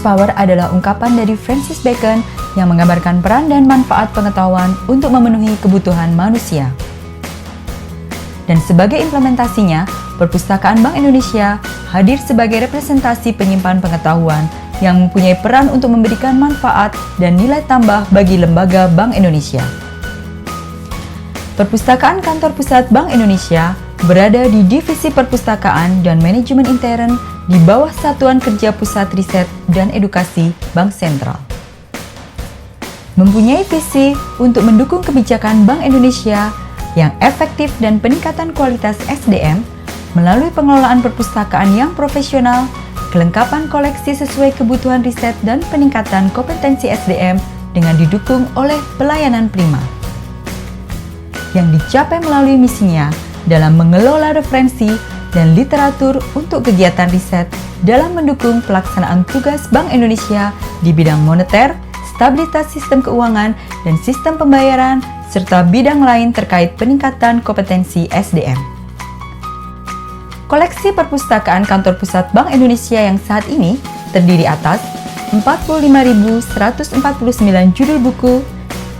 power adalah ungkapan dari Francis Bacon yang menggambarkan peran dan manfaat pengetahuan untuk memenuhi kebutuhan manusia. Dan sebagai implementasinya, Perpustakaan Bank Indonesia hadir sebagai representasi penyimpan pengetahuan yang mempunyai peran untuk memberikan manfaat dan nilai tambah bagi lembaga Bank Indonesia. Perpustakaan Kantor Pusat Bank Indonesia berada di Divisi Perpustakaan dan Manajemen Intern di bawah Satuan Kerja Pusat Riset dan Edukasi Bank Sentral. Mempunyai visi untuk mendukung kebijakan Bank Indonesia yang efektif dan peningkatan kualitas SDM melalui pengelolaan perpustakaan yang profesional, kelengkapan koleksi sesuai kebutuhan riset dan peningkatan kompetensi SDM dengan didukung oleh pelayanan prima. Yang dicapai melalui misinya dalam mengelola referensi dan literatur untuk kegiatan riset dalam mendukung pelaksanaan tugas Bank Indonesia di bidang moneter, stabilitas sistem keuangan, dan sistem pembayaran, serta bidang lain terkait peningkatan kompetensi SDM. Koleksi perpustakaan Kantor Pusat Bank Indonesia yang saat ini terdiri atas 45.149 judul buku,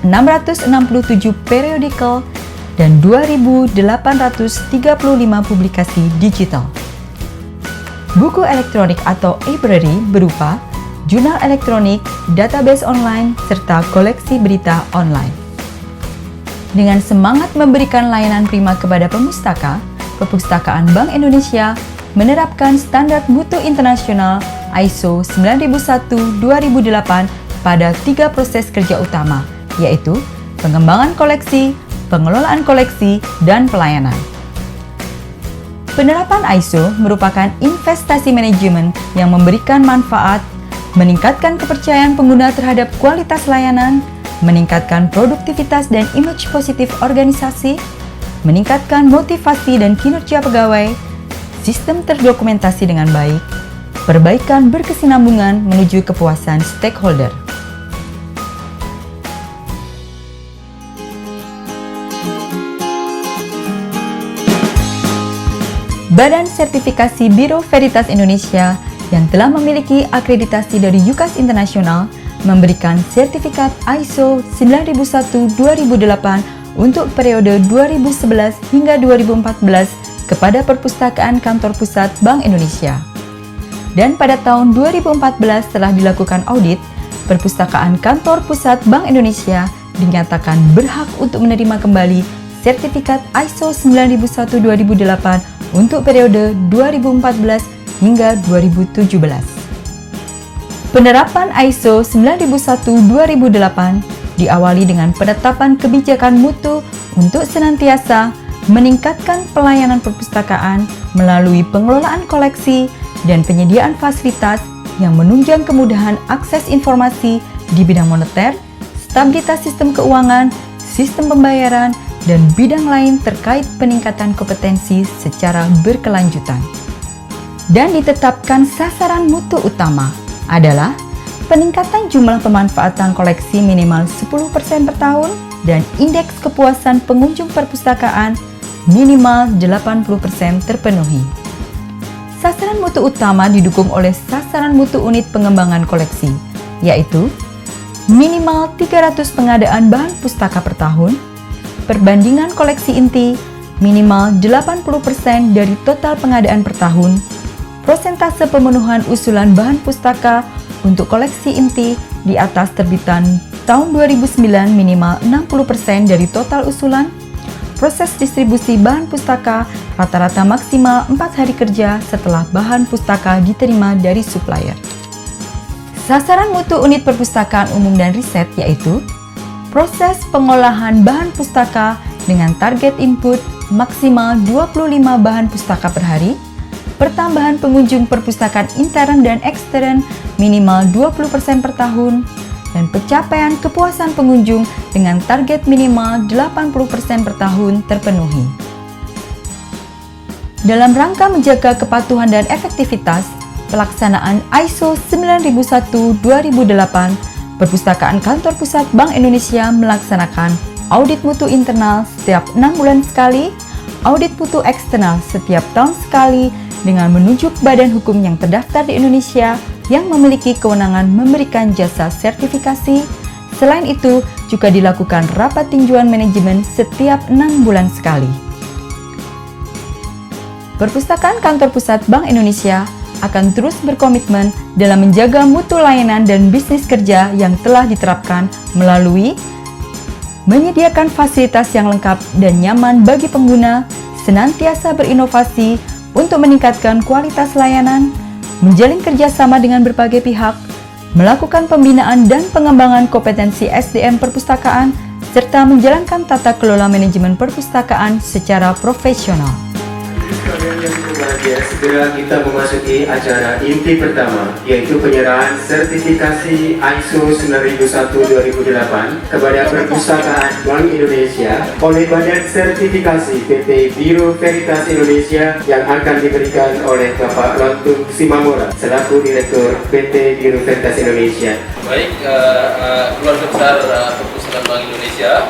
667 periodical, dan 2.835 publikasi digital. Buku elektronik atau e-library berupa jurnal elektronik, database online, serta koleksi berita online. Dengan semangat memberikan layanan prima kepada pemustaka, Perpustakaan Bank Indonesia menerapkan standar mutu internasional ISO 9001-2008 pada 3 proses kerja utama, yaitu pengembangan koleksi, pengelolaan koleksi, dan pelayanan. Penerapan ISO merupakan investasi manajemen yang memberikan manfaat, meningkatkan kepercayaan pengguna terhadap kualitas layanan, meningkatkan produktivitas dan image positif organisasi, meningkatkan motivasi dan kinerja pegawai, sistem terdokumentasi dengan baik, perbaikan berkesinambungan menuju kepuasan stakeholder. Badan Sertifikasi Biro Veritas Indonesia yang telah memiliki akreditasi dari UKAS Internasional memberikan sertifikat ISO 9001-2008 untuk periode 2011 hingga 2014 kepada Perpustakaan Kantor Pusat Bank Indonesia. Dan pada tahun 2014 telah dilakukan audit, Perpustakaan Kantor Pusat Bank Indonesia dinyatakan berhak untuk menerima kembali sertifikat ISO 9001-2008 untuk periode 2014 hingga 2017. Penerapan ISO 9001-2008 diawali dengan penetapan kebijakan mutu untuk senantiasa meningkatkan pelayanan perpustakaan melalui pengelolaan koleksi dan penyediaan fasilitas yang menunjang kemudahan akses informasi di bidang moneter, stabilitas sistem keuangan, sistem pembayaran, dan bidang lain terkait peningkatan kompetensi secara berkelanjutan. Dan ditetapkan sasaran mutu utama adalah peningkatan jumlah pemanfaatan koleksi minimal 10% per tahun dan indeks kepuasan pengunjung perpustakaan minimal 80% terpenuhi. Sasaran mutu utama didukung oleh sasaran mutu unit pengembangan koleksi, yaitu minimal 300 pengadaan bahan pustaka per tahun, perbandingan koleksi inti minimal 80% dari total pengadaan per tahun, prosentase pemenuhan usulan bahan pustaka untuk koleksi inti di atas terbitan tahun 2009 minimal 60% dari total usulan, proses distribusi bahan pustaka rata-rata maksimal 4 hari kerja setelah bahan pustaka diterima dari supplier. Sasaran mutu unit perpustakaan umum dan riset yaitu proses pengolahan bahan pustaka dengan target input maksimal 25 bahan pustaka per hari, pertambahan pengunjung perpustakaan intern dan ekstern minimal 20% per tahun, dan pencapaian kepuasan pengunjung dengan target minimal 80% per tahun terpenuhi. Dalam rangka menjaga kepatuhan dan efektivitas pelaksanaan ISO 9001-2008, Perpustakaan Kantor Pusat Bank Indonesia melaksanakan audit mutu internal setiap 6 bulan sekali, audit mutu eksternal setiap tahun sekali, dengan menunjuk badan hukum yang terdaftar di Indonesia yang memiliki kewenangan memberikan jasa sertifikasi. Selain itu, juga dilakukan rapat tinjauan manajemen setiap 6 bulan sekali. Perpustakaan Kantor Pusat Bank Indonesia akan terus berkomitmen dalam menjaga mutu layanan dan bisnis kerja yang telah diterapkan melalui menyediakan fasilitas yang lengkap dan nyaman bagi pengguna, senantiasa berinovasi untuk meningkatkan kualitas layanan, menjalin kerjasama dengan berbagai pihak, melakukan pembinaan dan pengembangan kompetensi SDM perpustakaan, serta menjalankan tata kelola manajemen perpustakaan secara profesional. Kalian yang berbahagia, segera kita memasuki acara inti pertama, yaitu penyerahan sertifikasi ISO 9001-2008 kepada Perpustakaan Bank Indonesia oleh Badan Sertifikasi PT Biro Veritas Indonesia yang akan diberikan oleh Bapak Lantung Simamora selaku Direktur PT Biro Veritas Indonesia. Baik, keluarga besar Perpustakaan Bank Indonesia,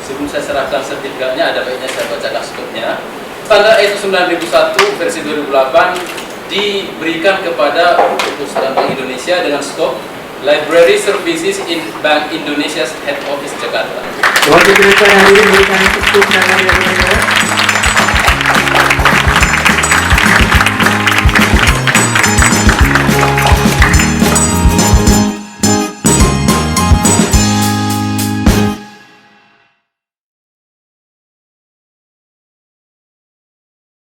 sebelum saya serahkan sertifikatnya, ada baiknya saya bacakan skopnya. Standar ISO 9001 versi 2008 diberikan kepada Perpustakaan Bank Indonesia dengan skop Library Services in Bank Indonesia's Head Office Jakarta. Wakil Direktur hadirin berikan tepuk tangan yang berikan.